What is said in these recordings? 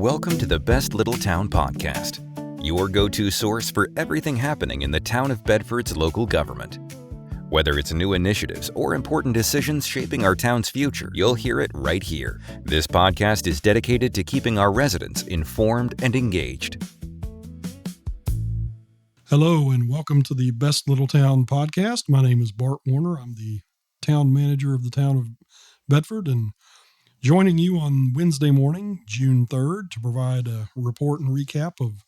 Welcome to the Best Little Town podcast, your go-to source for everything happening in the town of Bedford's local government. Whether it's new initiatives or important decisions shaping our town's future, you'll hear it right here. This podcast is dedicated to keeping our residents informed and engaged. Hello and welcome to the Best Little Town podcast. My name is Bart Warner. I'm the town manager of the town of Bedford, and joining you on Wednesday morning, June 3rd, to provide a report and recap of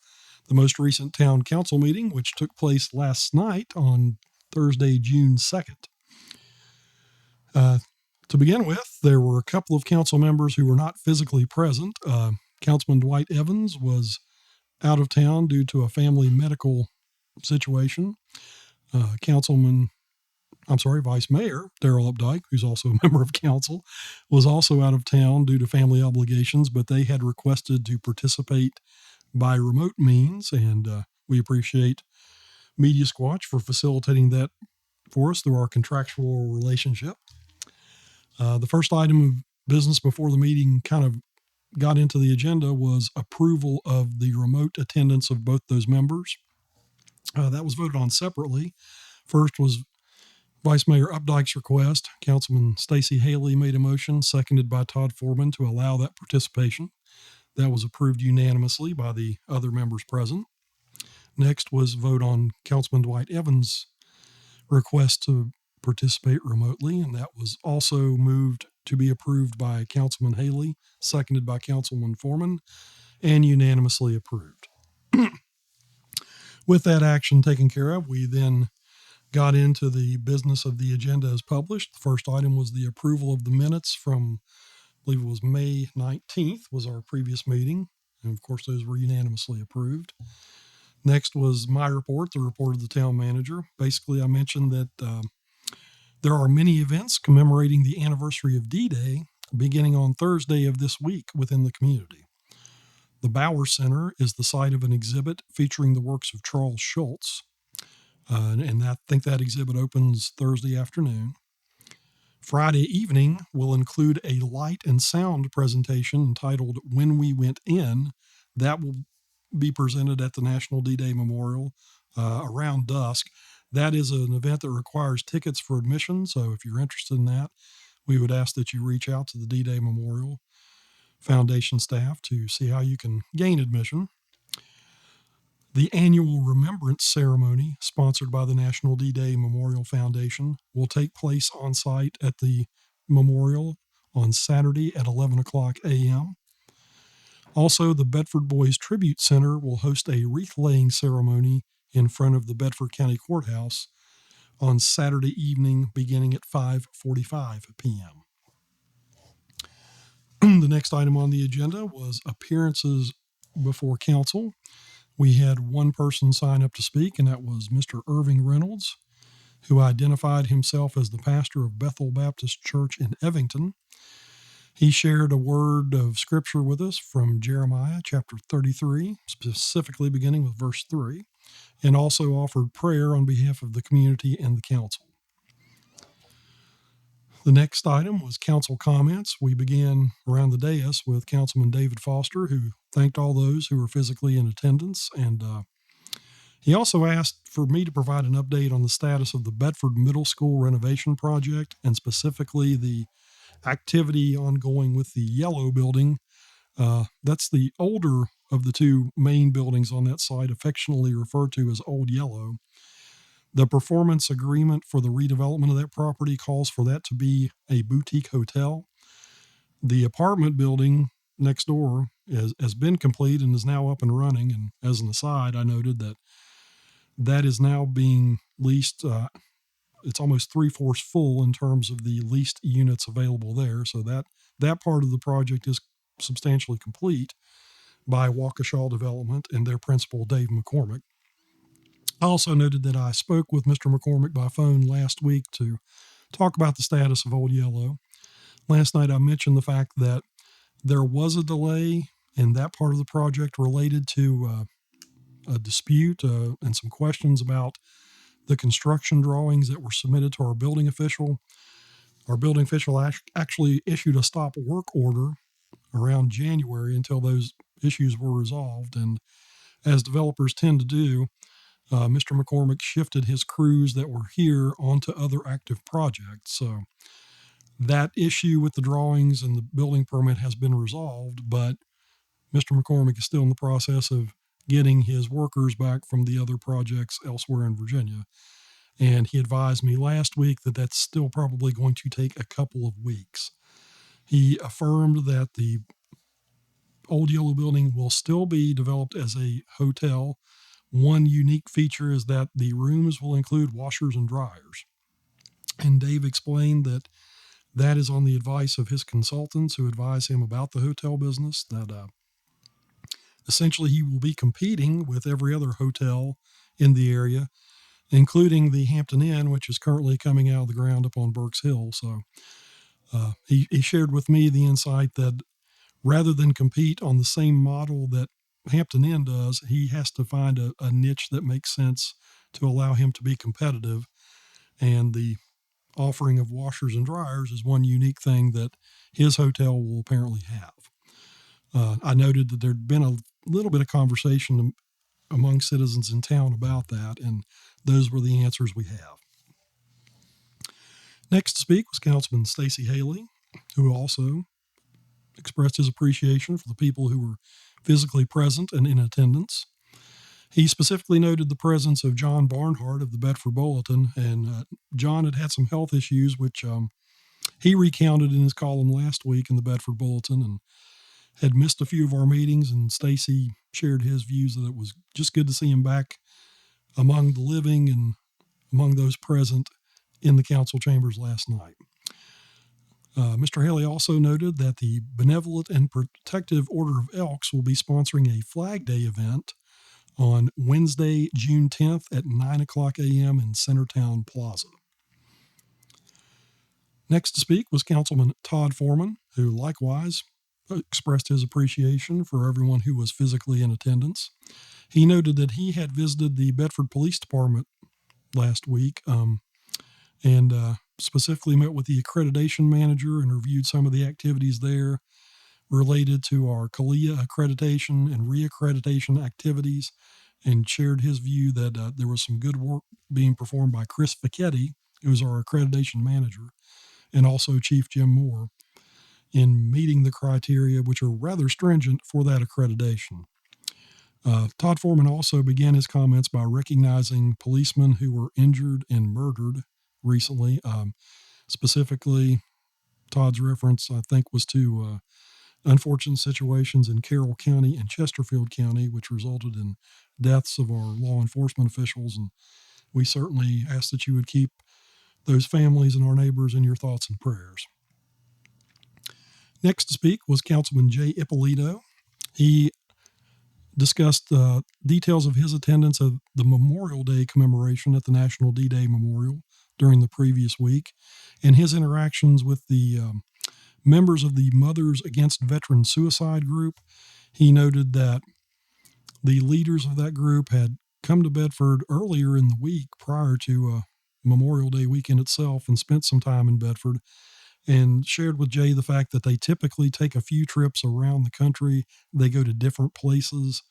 the most recent town council meeting, which took place last night on Thursday, June 2nd. To begin with, there were a couple of council members who were not physically present. Councilman Dwight Evans was out of town due to a family medical situation. Vice Mayor Darrell Updike, who's also a member of council, was also out of town due to family obligations, but they had requested to participate by remote means, and we appreciate Media Squatch for facilitating that for us through our contractual relationship. The first item of business before the meeting kind of got into the agenda was approval of the remote attendance of both those members. That was voted on separately. First was Vice Mayor Updike's request. Councilman Stacy Haley made a motion, seconded by Todd Foreman, to allow that participation. That was approved unanimously by the other members present. Next was vote on Councilman Dwight Evans' request to participate remotely, and that was also moved to be approved by Councilman Haley, seconded by Councilman Foreman, and unanimously approved. With that action taken care of, we then got into the business of the agenda as published. The first item was the approval of the minutes from, I believe it was May 19th was our previous meeting. And of course, those were unanimously approved. Next was my report, the report of the town manager. Basically, I mentioned that there are many events commemorating the anniversary of D-Day beginning on Thursday of this week within the community. The Bauer Center is the site of an exhibit featuring the works of Charles Schulz. And I think that exhibit opens Thursday afternoon. Friday evening will include a light and sound presentation entitled When We Went In. That will be presented at the National D-Day Memorial around dusk. That is an event that requires tickets for admission, so if you're interested in that, we would ask that you reach out to the D-Day Memorial Foundation staff to see how you can gain admission. The annual Remembrance Ceremony, sponsored by the National D-Day Memorial Foundation, will take place on site at the memorial on Saturday at 11 o'clock a.m. Also, the Bedford Boys Tribute Center will host a wreath-laying ceremony in front of the Bedford County Courthouse on Saturday evening beginning at 5:45 p.m. The next item on the agenda was appearances before council. We had one person sign up to speak, and that was Mr. Irving Reynolds, who identified himself as the pastor of Bethel Baptist Church in Evington. He shared a word of scripture with us from Jeremiah chapter 33, specifically beginning with verse 3, and also offered prayer on behalf of the community and the council. The next item was council comments. We began around the dais with Councilman David Foster, who thanked all those who were physically in attendance. And he also asked for me to provide an update on the status of the Bedford Middle School renovation project, and specifically the activity ongoing with the yellow building. That's the older of the two main buildings on that site, affectionately referred to as Old Yellow. The performance agreement for the redevelopment of that property calls for that to be a boutique hotel. The apartment building next door has been complete and is now up and running. And as an aside, I noted that is now being leased. It's almost 3/4 full in terms of the leased units available there. So that part of the project is substantially complete by Waukesha Development and their principal, Dave McCormick. I also noted that I spoke with Mr. McCormick by phone last week to talk about the status of Old Yellow. Last night I mentioned the fact that there was a delay in that part of the project related to a dispute and some questions about the construction drawings that were submitted to our building official. Our building official actually issued a stop work order around January until those issues were resolved. And as developers tend to do, Mr. McCormick shifted his crews that were here onto other active projects. So that issue with the drawings and the building permit has been resolved, but Mr. McCormick is still in the process of getting his workers back from the other projects elsewhere in Virginia. And he advised me last week that that's still probably going to take a couple of weeks. He affirmed that the Old Yellow Building will still be developed as a hotel. One unique feature is that the rooms will include washers and dryers. And Dave explained that that is on the advice of his consultants who advise him about the hotel business, that essentially he will be competing with every other hotel in the area, including the Hampton Inn, which is currently coming out of the ground up on Burke's Hill. So he shared with me the insight that rather than compete on the same model that Hampton Inn does, he has to find a niche that makes sense to allow him to be competitive. And the offering of washers and dryers is one unique thing that his hotel will apparently have. I noted that there'd been a little bit of conversation among citizens in town about that, and those were the answers we have. Next to speak was Councilman Stacey Haley, who also expressed his appreciation for the people who were physically present and in attendance. He specifically noted the presence of John Barnhart of the Bedford Bulletin, and John had some health issues, which he recounted in his column last week in the Bedford Bulletin, and had missed a few of our meetings, and Stacy shared his views that it was just good to see him back among the living and among those present in the council chambers last night. Mr. Haley also noted that the Benevolent and Protective Order of Elks will be sponsoring a Flag Day event on Wednesday, June 10th at 9 o'clock a.m. in Centertown Plaza. Next to speak was Councilman Todd Foreman, who likewise expressed his appreciation for everyone who was physically in attendance. He noted that he had visited the Bedford Police Department last week and specifically met with the accreditation manager and reviewed some of the activities there related to our CALIA accreditation and reaccreditation activities, and shared his view that there was some good work being performed by Chris Ficchetti, who is our accreditation manager, and also Chief Jim Moore, in meeting the criteria, which are rather stringent for that accreditation. Todd Foreman also began his comments by recognizing policemen who were injured and murdered recently. Specifically, Todd's reference, I think, was to unfortunate situations in Carroll County and Chesterfield County, which resulted in deaths of our law enforcement officials. And we certainly ask that you would keep those families and our neighbors in your thoughts and prayers. Next to speak was Councilman Jay Ippolito. He discussed details of his attendance of the Memorial Day commemoration at the National D-Day Memorial during the previous week, and his interactions with the members of the Mothers Against Veteran Suicide group. He noted that the leaders of that group had come to Bedford earlier in the week prior to Memorial Day weekend itself and spent some time in Bedford, and shared with Jay the fact that they typically take a few trips around the country. They go to different places,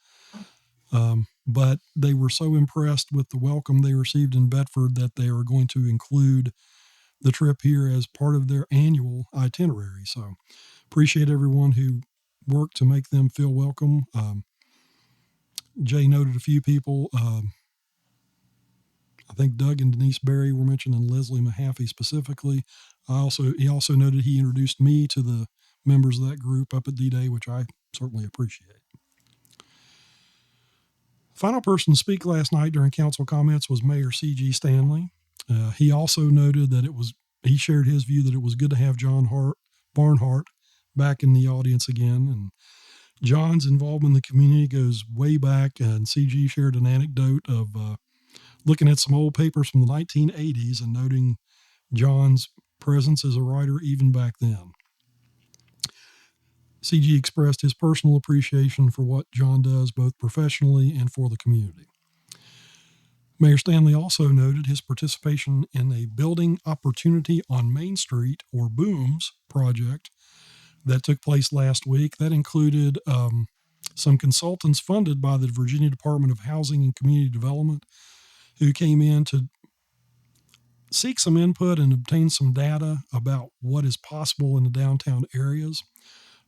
but they were so impressed with the welcome they received in Bedford that they are going to include the trip here as part of their annual itinerary. So appreciate everyone who worked to make them feel welcome. Jay noted a few people. I think Doug and Denise Berry were mentioned, and Leslie Mahaffey specifically. He also noted he introduced me to the members of that group up at D-Day, which I certainly appreciate. Final person to speak last night during council comments was Mayor C.G. Stanley. He also noted that he shared his view that it was good to have John Barnhart back in the audience again. And John's involvement in the community goes way back, and C.G. shared an anecdote of looking at some old papers from the 1980s and noting John's presence as a writer even back then. CG expressed his personal appreciation for what John does both professionally and for the community. Mayor Stanley also noted his participation in a Building Opportunity on Main Street, or BOOMS, project that took place last week. That included some consultants funded by the Virginia Department of Housing and Community Development who came in to seek some input and obtain some data about what is possible in the downtown areas.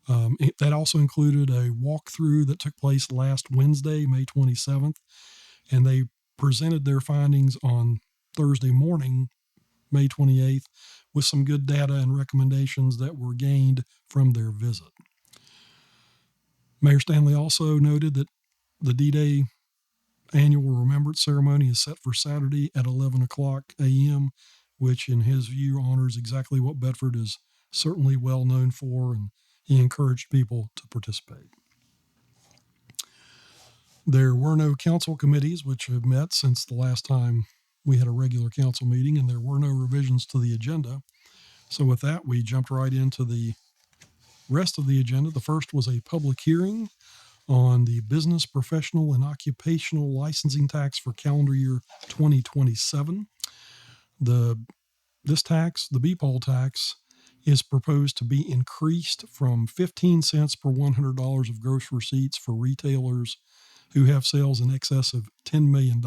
That also included a walkthrough that took place last Wednesday, May 27th, and they presented their findings on Thursday morning, May 28th, with some good data and recommendations that were gained from their visit. Mayor Stanley also noted that the D-Day annual remembrance ceremony is set for Saturday at 11 o'clock a.m., which in his view honors exactly what Bedford is certainly well known for, and he encouraged people to participate. There were no council committees which have met since the last time we had a regular council meeting, and there were no revisions to the agenda. So with that, we jumped right into the rest of the agenda. The first was a public hearing on the business, professional, and occupational licensing tax for calendar year 2027. This tax, the BPOL tax, is proposed to be increased from 15 cents per $100 of gross receipts for retailers who have sales in excess of $10 million.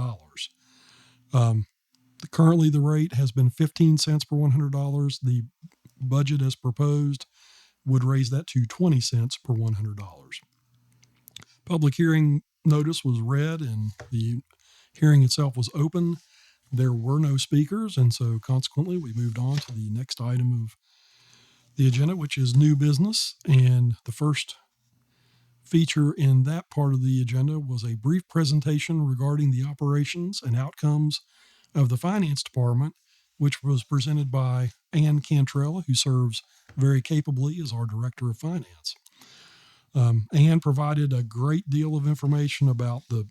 Currently, the rate has been 15 cents per $100. The budget as proposed would raise that to 20 cents per $100. Public hearing notice was read and the hearing itself was open. There were no speakers, and so consequently we moved on to the next item of the agenda, which is new business. And the first feature in that part of the agenda was a brief presentation regarding the operations and outcomes of the Finance Department, which was presented by Ann Cantrell, who serves very capably as our Director of Finance. Ann provided a great deal of information about the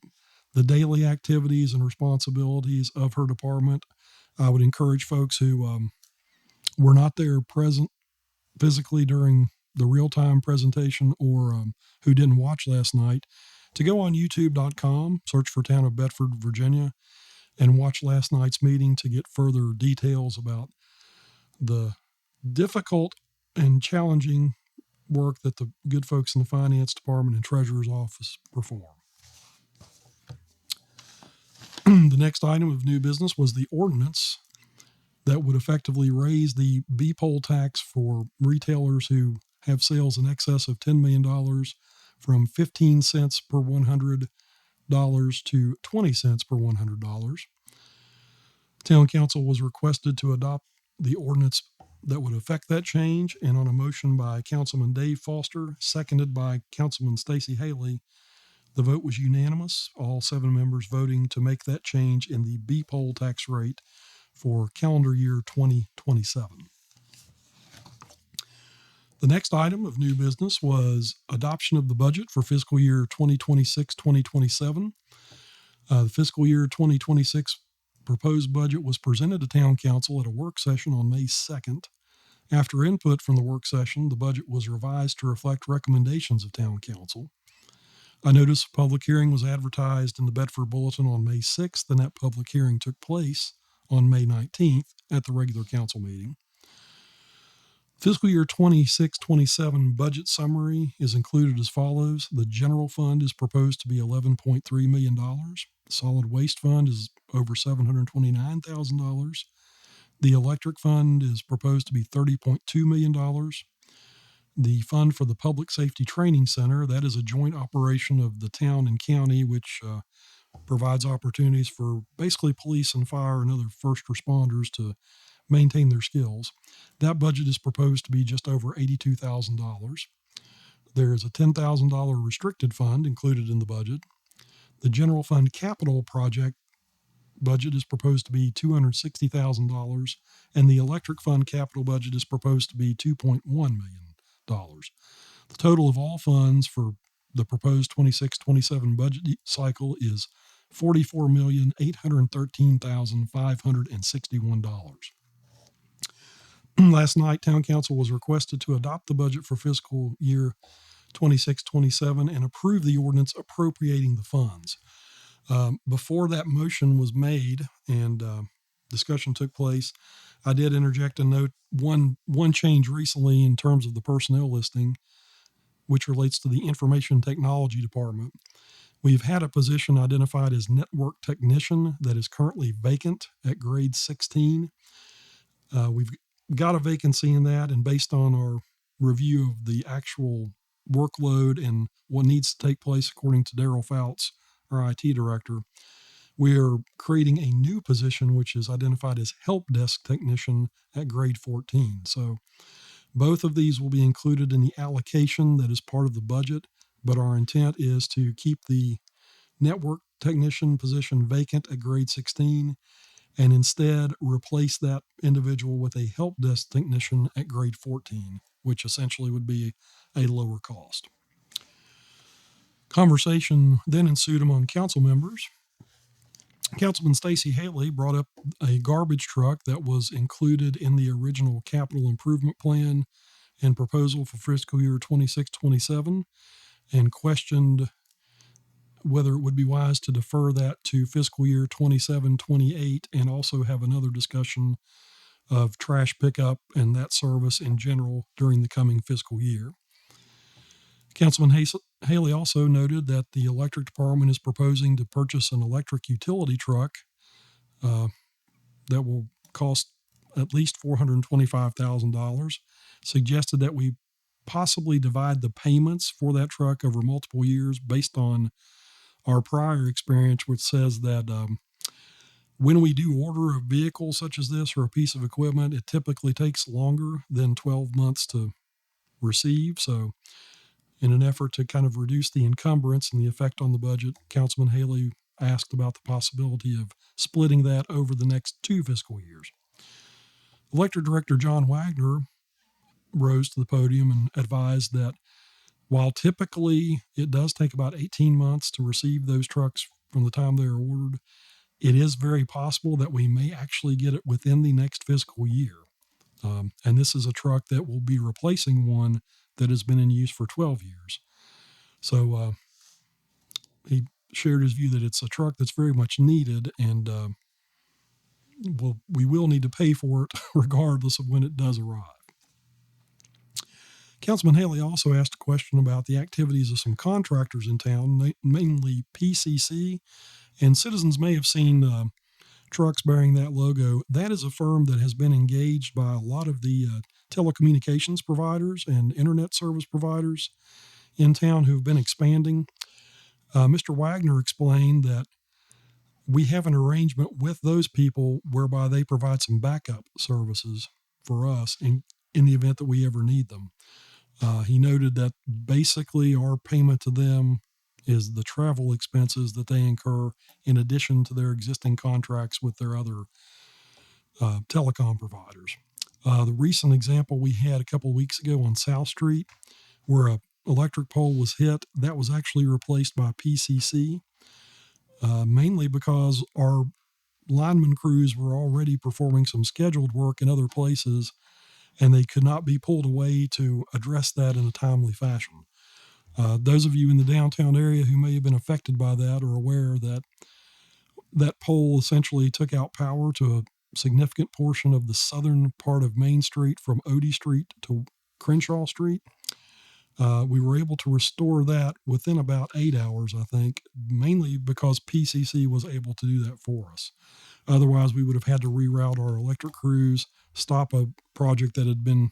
daily activities and responsibilities of her department. I would encourage folks who were not there present physically during the real-time presentation or who didn't watch last night to go on youtube.com, search for Town of Bedford, Virginia, and watch last night's meeting to get further details about the difficult and challenging work that the good folks in the Finance Department and Treasurer's Office perform. The next item of new business was the ordinance that would effectively raise the BPOL tax for retailers who have sales in excess of $10 million from 15 cents per $100 to 20 cents per $100. Town Council was requested to adopt the ordinance that would affect that change, and on a motion by Councilman Dave Foster, seconded by Councilman Stacy Haley, the vote was unanimous, all 7 members voting to make that change in the BPOL tax rate for calendar year 2027. The next item of new business was adoption of the budget for fiscal year 2026-2027. The fiscal year 2026 proposed budget was presented to Town Council at a work session on May 2nd. After input from the work session, the budget was revised to reflect recommendations of Town Council. A notice of public hearing was advertised in the Bedford Bulletin on May 6th, and that public hearing took place on May 19th at the regular council meeting. Fiscal year 26-27 budget summary is included as follows. The general fund is proposed to be $11.3 million. The solid waste fund is over $729,000. The electric fund is proposed to be $30.2 million. The fund for the Public Safety Training Center, that is a joint operation of the town and county, which provides opportunities for basically police and fire and other first responders to maintain their skills. That budget is proposed to be just over $82,000. There is a $10,000 restricted fund included in the budget. The general fund capital project budget is proposed to be $260,000, and the electric fund capital budget is proposed to be $2.1 million. The total of all funds for the proposed 26-27 budget cycle is $44,813,561. Last night, Town Council was requested to adopt the budget for fiscal year 26-27 and approve the ordinance appropriating the funds. Before that motion was made and discussion took place, I did interject a note, one change recently in terms of the personnel listing. which relates to the information technology department. We've had a position identified as network technician that is currently vacant at grade 16. We've got a vacancy in that, and based on our review of the actual workload and what needs to take place according to Daryl Fouts, our IT director, we are creating a new position which is identified as help desk technician at grade 14. So both of these will be included in the allocation that is part of the budget, but our intent is to keep the network technician position vacant at grade 16 and instead replace that individual with a help desk technician at grade 14, which essentially would be a lower cost. Conversation then ensued among council members. Councilman Stacey Haley brought up a garbage truck that was included in the original capital improvement plan and proposal for fiscal year 26-27 and questioned whether it would be wise to defer that to fiscal year 27-28 and also have another discussion of trash pickup and that service in general during the coming fiscal year. Councilman Haley also noted that the electric department is proposing to purchase an electric utility truck that will cost at least $425,000, suggested that we possibly divide the payments for that truck over multiple years based on our prior experience, which says that when we do order a vehicle such as this or a piece of equipment, it typically takes longer than 12 months to receive. So in an effort to kind of reduce the encumbrance and the effect on the budget, Councilman Haley asked about the possibility of splitting that over the next 2 fiscal years. Electric Director John Wagner rose to the podium and advised that while typically it does take about 18 months to receive those trucks from the time they are ordered, it is very possible that we may actually get it within the next fiscal year. And this is a truck that will be replacing one that has been in use for 12 years. So he shared his view that it's a truck that's very much needed, and we will need to pay for it regardless of when it does arrive. Councilman Haley also asked a question about the activities of some contractors in town, mainly PCC, and citizens may have seen trucks bearing that logo. That is a firm that has been engaged by a lot of the telecommunications providers and internet service providers in town who've been expanding. Mr. Wagner explained that we have an arrangement with those people whereby they provide some backup services for us in the event that we ever need them. He noted that basically our payment to them is the travel expenses that they incur in addition to their existing contracts with their other telecom providers. The recent example we had a couple of weeks ago on South Street where a electric pole was hit, that was actually replaced by PCC, mainly because our lineman crews were already performing some scheduled work in other places and they could not be pulled away to address that in a timely fashion. Those of you in the downtown area who may have been affected by that are aware that that pole essentially took out power to a significant portion of the southern part of Main Street from Odie Street to Crenshaw Street. We were able to restore that within about 8 hours, I think, mainly because PCC was able to do that for us. Otherwise, we would have had to reroute our electric crews, stop a project that had been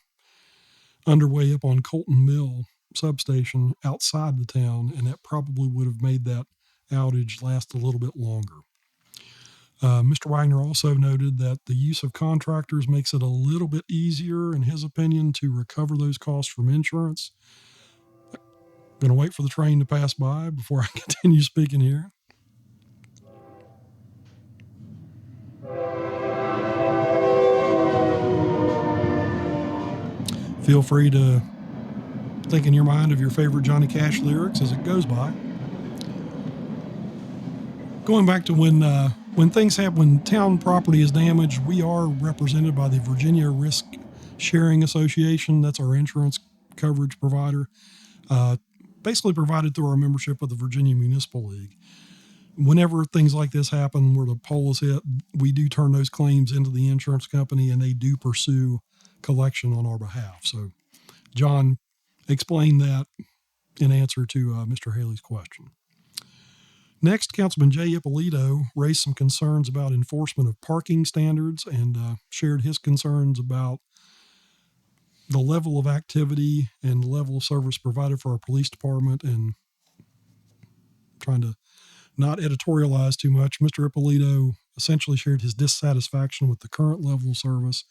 underway up on Colton Mill substation outside the town, and that probably would have made that outage last a little bit longer. Mr. Wagner also noted that the use of contractors makes it a little bit easier, in his opinion, to recover those costs from insurance. I'm going to wait for the train to pass by before I continue speaking here. Feel free to think in your mind of your favorite Johnny Cash lyrics as it goes by. Going back to when things happen, when town property is damaged, we are represented by the Virginia Risk Sharing Association. That's our insurance coverage provider, basically provided through our membership of the Virginia Municipal League. Whenever things like this happen, where the pole is hit, we do turn those claims into the insurance company, and they do pursue collection on our behalf. So John explained that in answer to Mr. Haley's question. Next, Councilman Jay Ippolito raised some concerns about enforcement of parking standards and shared his concerns about the level of activity and level of service provided for our police department, and trying to not editorialize too much. Mr. Ippolito essentially shared his dissatisfaction with the current level of service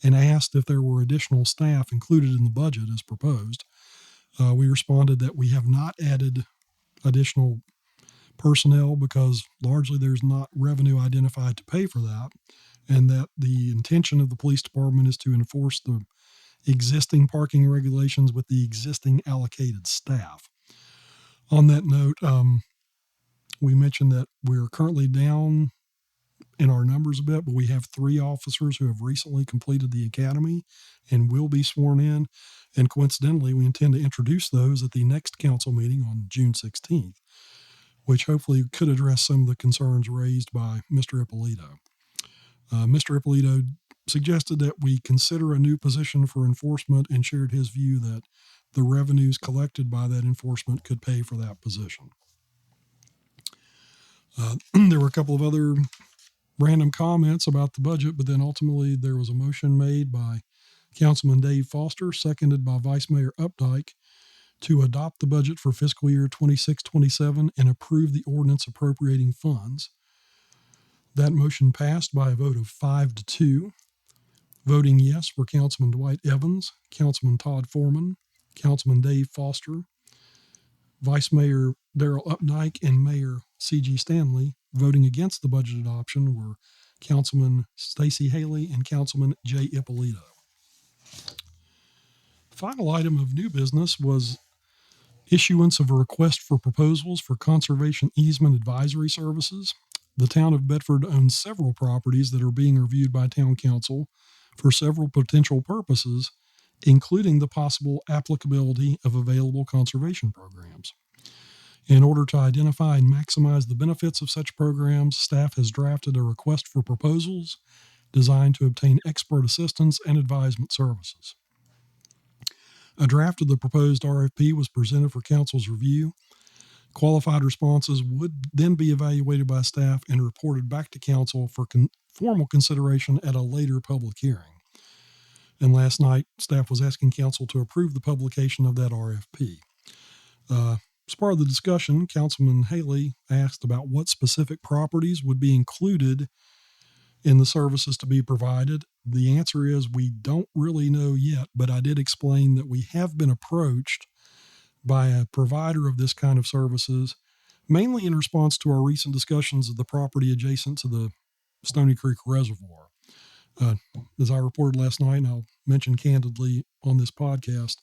and asked if there were additional staff included in the budget as proposed. We responded that we have not added additional personnel because largely there's not revenue identified to pay for that, and that the intention of the police department is to enforce the existing parking regulations with the existing allocated staff. On that note, we mentioned that we're currently down in our numbers a bit, but we have 3 officers who have recently completed the academy and will be sworn in. And coincidentally, we intend to introduce those at the next council meeting on June 16th, which hopefully could address some of the concerns raised by Mr. Ippolito. Mr. Ippolito suggested that we consider a new position for enforcement and shared his view that the revenues collected by that enforcement could pay for that position. There were a couple of other random comments about the budget, but then ultimately there was a motion made by Councilman Dave Foster, seconded by Vice Mayor Updike, to adopt the budget for fiscal year 26-27 and approve the ordinance appropriating funds. That motion passed by a vote of 5-2. Voting yes were Councilman Dwight Evans, Councilman Todd Foreman, Councilman Dave Foster, Vice Mayor Darrell Updike, and Mayor C.G. Stanley. Voting against the budget adoption were Councilman Stacy Haley and Councilman Jay Ippolito. Final item of new business was issuance of a request for proposals for conservation easement advisory services. The town of Bedford owns several properties that are being reviewed by town council for several potential purposes, including the possible applicability of available conservation programs. In order to identify and maximize the benefits of such programs, staff has drafted a request for proposals designed to obtain expert assistance and advisement services. A draft of the proposed RFP was presented for council's review. Qualified responses would then be evaluated by staff and reported back to council for formal consideration at a later public hearing. And last night, staff was asking council to approve the publication of that RFP. As part of the discussion, Councilman Haley asked about what specific properties would be included in the services to be provided. The answer is we don't really know yet, but I did explain that we have been approached by a provider of this kind of services, mainly in response to our recent discussions of the property adjacent to the Stony Creek Reservoir. As I reported last night, and I'll mention candidly on this podcast,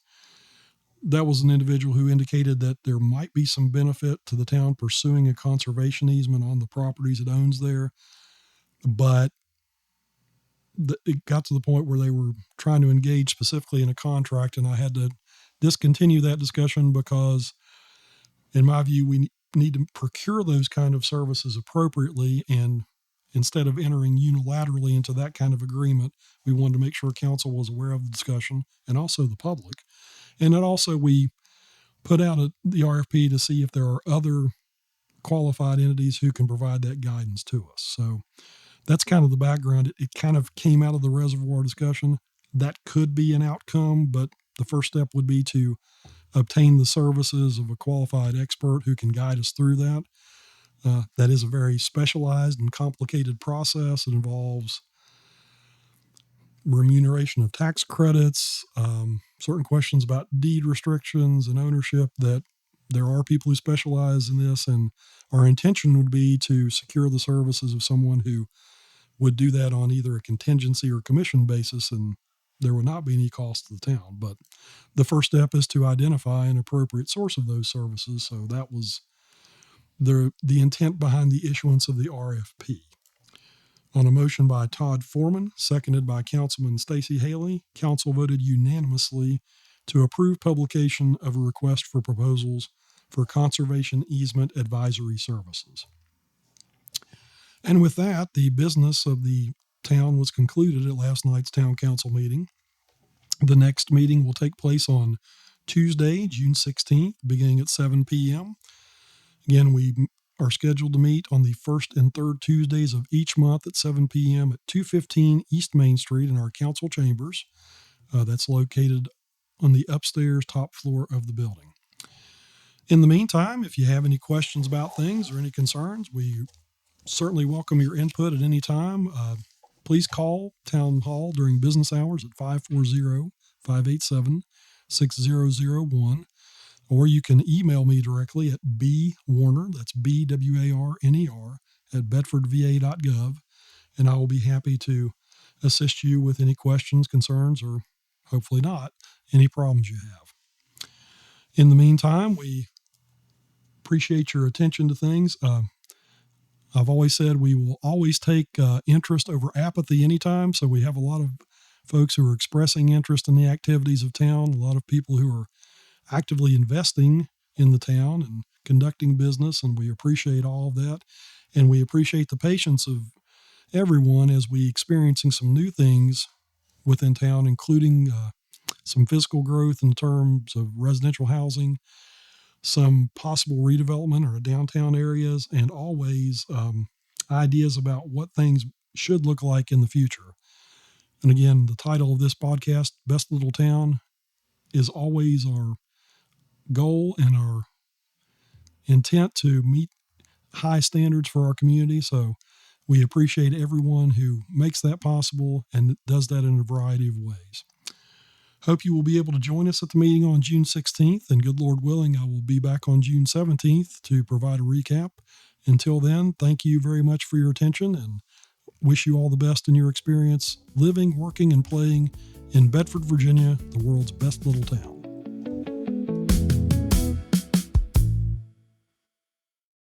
that was an individual who indicated that there might be some benefit to the town pursuing a conservation easement on the properties it owns there, but it got to the point where they were trying to engage specifically in a contract, and I had to discontinue that discussion because, in my view, we need to procure those kind of services appropriately, and instead of entering unilaterally into that kind of agreement, we wanted to make sure council was aware of the discussion and also the public. And then also we put out the RFP to see if there are other qualified entities who can provide that guidance to us. So that's kind of the background. It kind of came out of the reservoir discussion. That could be an outcome, but the first step would be to obtain the services of a qualified expert who can guide us through that. That is a very specialized and complicated process. It involves remuneration of tax credits, certain questions about deed restrictions and ownership, that there are people who specialize in this, and our intention would be to secure the services of someone who would do that on either a contingency or commission basis, and there would not be any cost to the town. But the first step is to identify an appropriate source of those services. So that was the intent behind the issuance of the RFP. On a motion by Todd Foreman, seconded by Councilman Stacy Haley, council voted unanimously to approve publication of a request for proposals for conservation easement advisory services. And with that, the business of the town was concluded at last night's town council meeting. The next meeting will take place on Tuesday, June 16th, beginning at 7 p.m. Again, we are scheduled to meet on the first and third Tuesdays of each month at 7 p.m. at 215 East Main Street in our council chambers. That's located on the upstairs top floor of the building. In the meantime, if you have any questions about things or any concerns, we certainly welcome your input at any time. Please call Town Hall during business hours at 540-587-6001, or you can email me directly at bwarner, that's BWARNER, at bedfordva.gov, and I will be happy to assist you with any questions, concerns, or hopefully not, any problems you have. In the meantime, we appreciate your attention to things. I've always said we will always take interest over apathy anytime. So we have a lot of folks who are expressing interest in the activities of town, a lot of people who are actively investing in the town and conducting business, and we appreciate all of that. And we appreciate the patience of everyone as we experiencing some new things within town, including some physical growth in terms of residential housing, some possible redevelopment in our downtown areas, and always ideas about what things should look like in the future. And again, the title of this podcast, Best Little Town, is always our goal and our intent to meet high standards for our community. So we appreciate everyone who makes that possible and does that in a variety of ways. Hope you will be able to join us at the meeting on June 16th, and good Lord willing, I will be back on June 17th to provide a recap. Until then, thank you very much for your attention and wish you all the best in your experience living, working, and playing in Bedford, Virginia, the world's best little town.